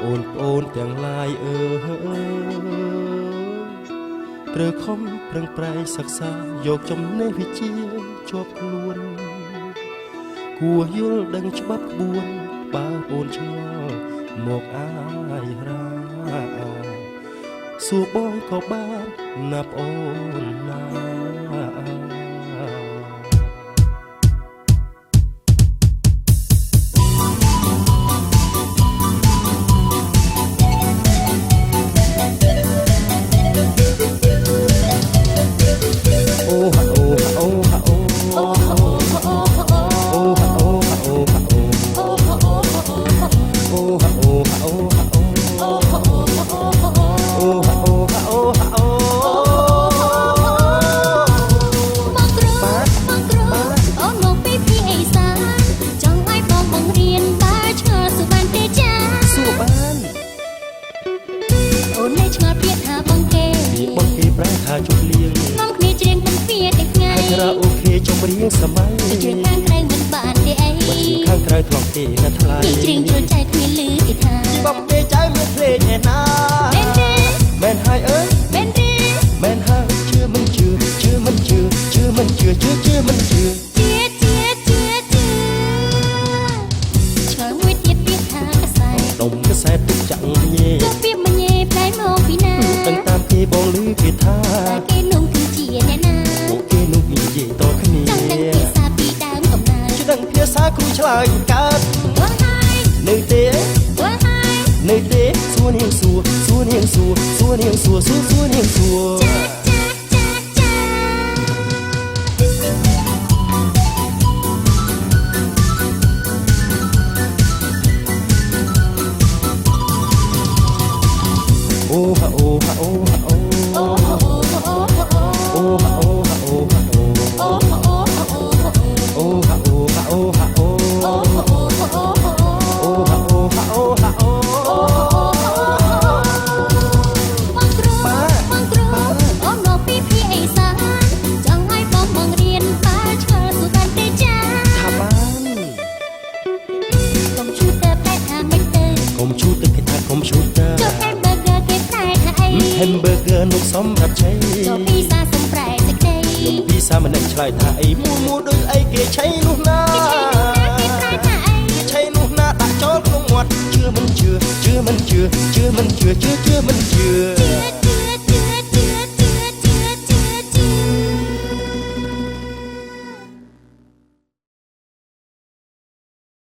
អូនទាំងឡាយត្រូវខំប្រឹងប្រែងសិក្សាយកចំណេះវិជ្ជាជាប់ខ្លួនគួរយល់ដឹងច្បាប់ក្បួនបើអូនឆ្ងល់មកអាយរាសួរបងក៏បានណាប់អូនណា អូខេចំរៀងសម័យជឿខាងក្រៅមិនបានទេអីបើជឿខាងក្រៅធ្លាប់ទេណាថ្លៃជ្រៀងចូលใจគ្មានលឺគេថាបំពេចៅមានភ្លេងឯណាមែនទេមែនហើយអើយមែនទេមែនហើយជឿមិនជឿជឿមិនជឿជឿមិនជឿជឿជឿមិនជឿឆ្ងល់មួយទៀតទៀតថាកសែដុំកសែទុកចាក់ញេទៅពីមញេផ្លែមកពីណាដឹងតាមគេបងឮគេថាគេនោះគឺជាអ្នកណាគេនោះនិយាយតគ្នាចង់ដឹងភាសាពីដើមកំណើតចង់ដឹងភាសាគ្រូឆ្លើយកើតវ៉ាហើយនៅទេវ៉ាហើយនៅទេសួរនាងសួរសួរនាងសួរសួរនាងសួរសួរសួរនាងសួរអូហាអូហាអូហាអូអូហាអូហាអូអូហាអូហាអូហាអូអូហាអូហាអូហាអូបងគ្រូអូនមកពីភីអេសាចង់ឲ្យបងបង្រៀនបើឆ្ងល់សួរបានទេចាថាបានកុំឈូទ័រតែថាមិនទៅកុំឈូទ័រគេថាកុំឈូទ័រHamburger នោះសម្រាប់ឆៃចូលពីសាសំប្រែសេចក្ដីលោកពីសាមិនដឹងឆ្លើយថាអីមួដូចអីគេឆៃនោះណាគេប្រែថាអីគេឆៃនោះណាដាក់ចូលក្នុងមាត់ជឿមិនជឿជឿមិនជឿជឿមិនជឿជឿមិនជឿ